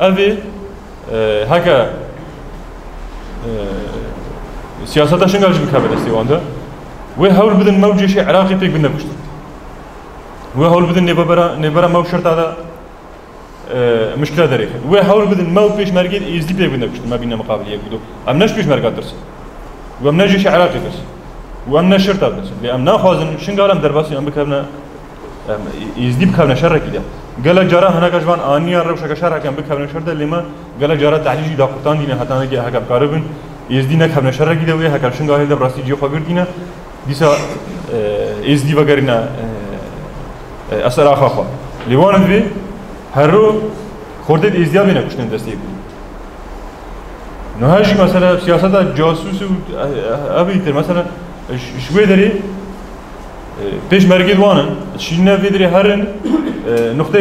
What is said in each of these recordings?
أبي هكا سياسة شنو قالش بكابل استيوانده وهول بدن موجة شيء عراقي بيك بدنا بكشت وهول بدن نبرا مو شرط هذا مشكلة دريك وهول بدن مو بيش مرقد يزدي بيك بدنا بكشت ما بينا مقابل يقولوا أمناش بيش مرقد درس وأمناش شيء عراقي درس وأمناش شرط درس لأمنا خازن شنو قالم درباسي أم بكابنا يزدي بكابنا شر كده قال جرا هنا كجوان آنيا روش كشر كم بكابنا شر ده لما قال جرا تعليجي داقطان دينا حتى أنا جي هكذا بقاربن يزدي نكابنا شر كده ويا هكذا شنو قال هذا براسي جيو خبر دينا ديسا يزدي وقرنا أسرع خاخا لوانا ذي هرو خورده يزدي بينا كشتن دستيب نهاجي مثلا سياسة جاسوس أبي تر مثلا شوي دري پیش مرگید وانه شینا ویدری هرن نقطه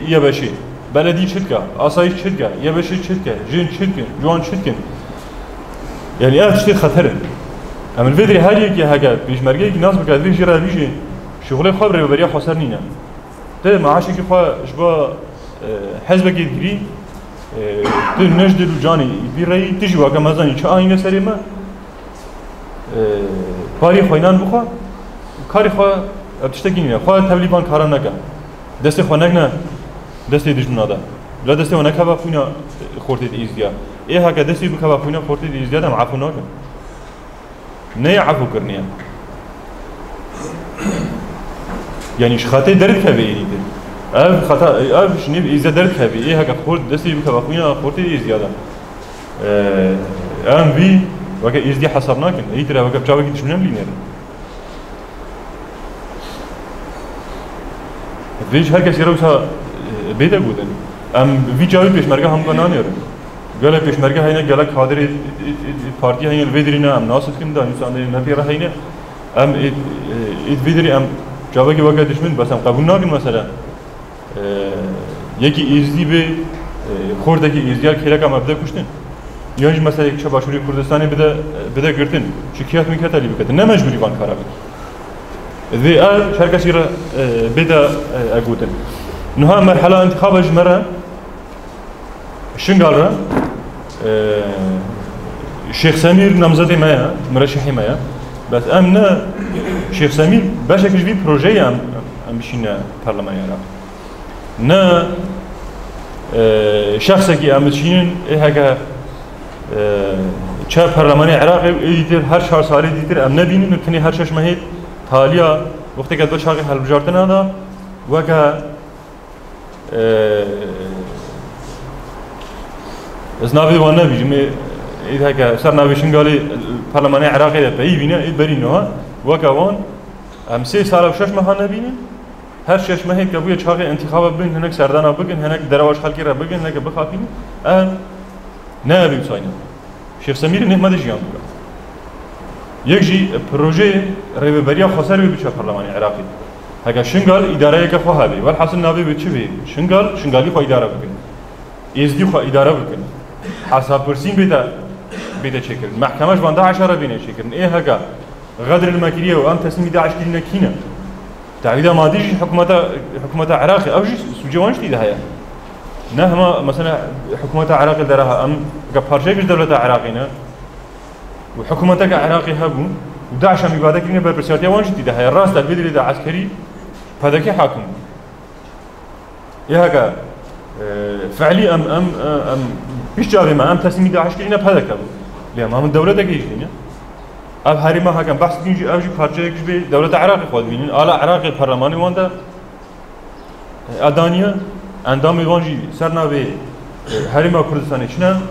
یابشی بلدی چتکا آسایش چتکا یابشی چتکا جن چتکا جوان چتکا یعنی افشتی خطره اما ویدری هری که هکا پیش مرگید ناس بکرد ویش را ویش شغل خبره و بریا خسر نینا ده معاشی که خوا شبا حزب گیری تو نجدل جانی بیرایی تجوا کمازانی چه آینه سری ما کاری خوینان بخوا کاری خوا ابتشتگی نیه خوا تبلیغان کارا نکه دسته خوا نگنه دسته دشمنا ده لا دسته و نکه فونا خورتید ایزدیا ای هکه دسته بکه فونا خورتید ایزدیا دم عفو نکه نه عفو کرنیه یعنی خطا درد که بیایی ده اف خطا اف شنیب ایزد درد که بیایی ای هکه خورد دسته بکه فونا خورتید ایزدیا ده ام بی وکه ایزدی حساب نکن ای تره وکه بچاوی که دشمنم لینه ویش هر کسی روزها بیده بودن ام وی جایی پیشمرگه هم کنانی رو گله پیشمرگه هینه گله کادر پارتی هینه ویدرینه ام ناسد کن دانی ساندی نفیر هینه ام ات ویدری ام جوابی وقت دشمن بس ام قبول نکن مثلا یکی ایزدی به خورده که ایزدیار کیرک ام ابده کشتن یعنی مثلا یک شباشوری کردستانی بده گرتن شکایت میکرد علی بکرد نه مجبوری وان کارا بکرد ذي شركة سيرة بدا أقولن نها مرحلة انتخاب جمرة شنقالرة الشيخ سمير نمزتي مايا مرشحي مايا بس أمنا الشيخ سمير باش كجبي بروجي أم بشينا برلمان العراق نا شخصك أم بشين هكا شاب برلمان العراق يدير هر شهر سالي يدير أم نبيني نتني هر شش مهيد حاليا وقت که دو شاقی حل بجارتنا دا وکه از ناوی وان نبیجم ایده که سر ناوی شنگالی پارلمانی عراقی ده بایی بینه اید بری نوها وکه وان هم 3 سال و 6 ماه نبینه هر 6 ماه که بوی چاقی انتخاب بین هنک سردانا بگن هنک درواش خلقی را بگن هنک بخافین نه بیم ساینه شیخ سمیر نحمد جیان بگن یکی پروژه ریبریا خسر بی بچه پارلمانی عراقی هکه شنگال اداره که خواه بی ولی حاصل نابی بچه بی شنگالی خواه اداره بکن ایزدی خواه اداره بکن حساب پرسین بیده چکر محکمش بانده 10 بینه چکر ای هکه غدر المکریه و ام تصمیم داعش کردن کینه تعویض مادیش حکومت عراقی اوجی سوجوانش دیده هیا نه هما مثلا حکومت عراقی درها ام که پارچه کش دولت عراقی نه وحكومتك عراقي هبون وداعش هم يبادك لنا بالبرسياتيا وانجدي ده هي الراس الفيدري ده عسكري فهذاك حاكم يهكا فعلي ام بيش جابي ما ام تسمي داعش كلنا بهذاك ابو ليه ما من الدوله ده كيجينا اب هاري ما هكا بحث نيجي اوجي بارجه بي دوله عراقي خود بينين على عراقي برلماني واندا ادانيا اندام وانجي سرناوي هاري ما كردستاني شنا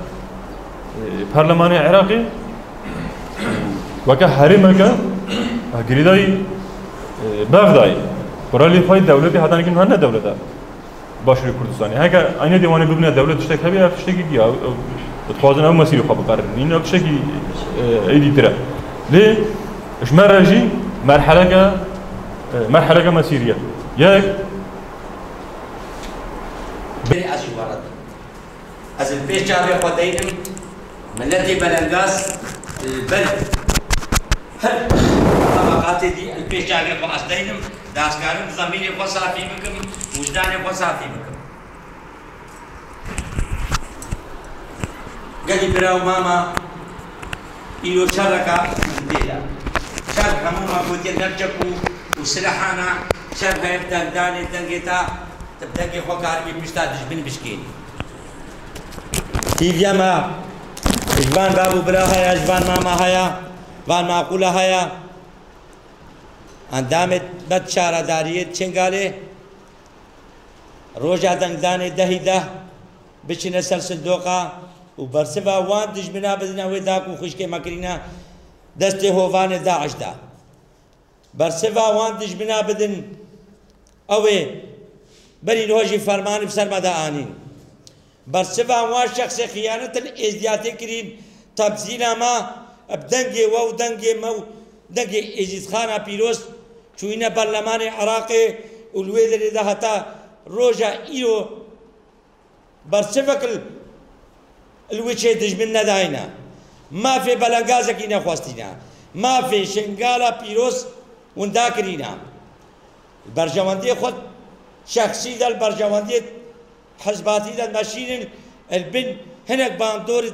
برلماني عراقي وكه هرمكه غريداي بغداي برالي فاي دولتي هذا نكين هنا دولته باشري كردستاني هكا اين ديواني ببنى دوله تشتكي هبي تشتكي دي تخوازن او مسير خو بقرر انه تشتكي ايدي ترى ليه اش مرجي مرحله مسيريه ياك از البيش جابي خدينم ملتي بلنداس البلد طبقاتي دي البيش جابي خدينم داسكارم ضميري خصافي بكم وجداني خصافي بكم قالي براو ماما إيو شركة منديلا شركة ماما قلت نرجكو وسلاحانا شركة يبدأ داني دنجتا تبدأ خوك عربي بيشتادش بن بشكيني تيجي ما إجبان بابو برا هيا إجبان ماما هيا وان معقولة هيا اندامت بد شارع داريت چنگاله روجا دنگدان دهی ده بچینه سر صندوقا و برسوا وان دجمنا بدنا وداكو خشكي مكرينا دست هوان داعش دا برسوا وان دجمنا بدن اوه بري روجي فرمان بسر مدى آنين برسوا وان شخص خيانة الازدياتي كرين تبزينا ما بدنگي وو دنگي مو دنگي اجيز خانا بيروس چوينه برلمان عراقي والويدر ده هتا روجا ايرو برسفك الوجه دجمنا داينا ما في بلنغازك نخواستينا ما في شنغالا بيروس ونداكرينا البرجواندي خد شخصي ده البرجواندي حزباتي ده الماشين البن هناك باندور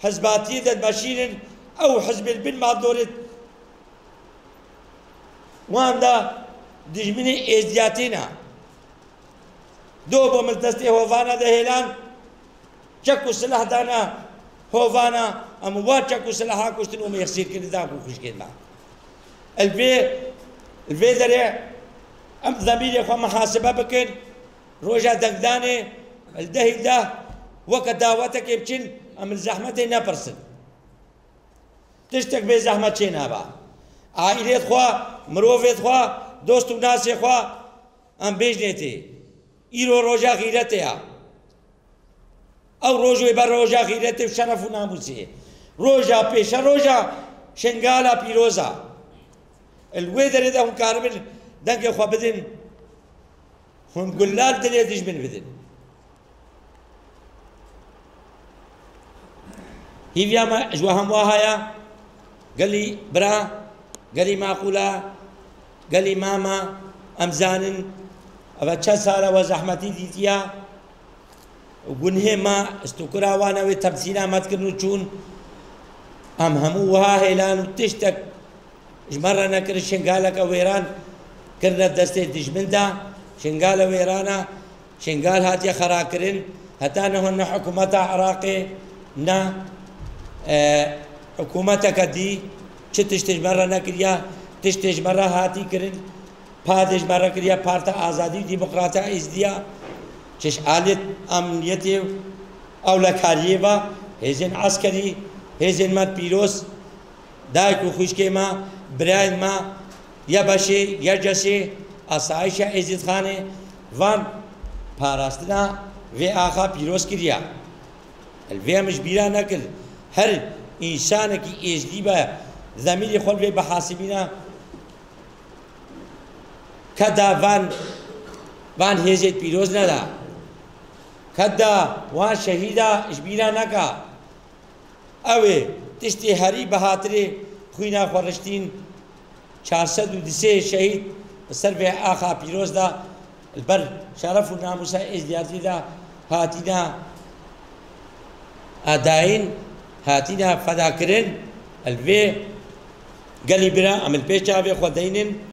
حزباتي ده الماشين او حزب البن مع دورة وان ده دجمني ازدياتينا دو بملتستي هوفانا ده هيلان چکو سلاح دانا هوفانا اموا چکو سلاحا کشتن ام يخسير كده کو خوش كده الفي دري ام ضميري خو محاسبه بكن روجا دغداني الدهي ده وقت دعوتك يبچن ام الزحمه نبرسن تشتك بزحمه چينا با عائله خو مروفت خو دوست و ناس خو ام بيجنيتي ايرو روجا غيرتها او روجو بر روجا غيرته شرف و ناموسه روجا پیش روجا شنگالا پیروزا الويدر ده هم كاربن دنگ خو بدن هم گلال دل دجمن بدن هيفيا ما جوهم واهايا قال لي برا قال لي معقوله قال لي ماما امزانن ابا چه ساله و زحمتي ديتيا وگنه ما استکرا وانا و تبسینا مت کرنو چون همو ها هلان و تشتک جمرة نکر شنگالا کا ویران کرنا دست دجمن دا شنگالا ویرانا شنگال هاتیا خرا کرن حتا نهن حکومت عراقی نا حکومت کدی چه تشتج مرة نکریا تشتج مرة هاتی کرن پادش مرة کریا پارتا آزادی دیمقراطا ازدیا چش آلت امنیتی اولکاریه با هزین عسکری هزین مد پیروز دایکو خوشکی ما برای ما یا باشه یا جسه آسایش عزت خانه وان پاراستنا و آخا پیروز کریا الوی مجبیرا نکل هر انسان کی ازدی با ضمیر خود و بحاسبینا کدا وان هزت پیروز ندا کدا وان شهیدا اجبیرا نکا اوه تشتی هری بهاتره خوینا خورشتین 403 شهید سر به آخا پیروز دا البر شرف و ناموسا ازدیاتی دا هاتینا اداین هاتینا فدا کرن الوی گلی برا عمل پیش چاوی خودینن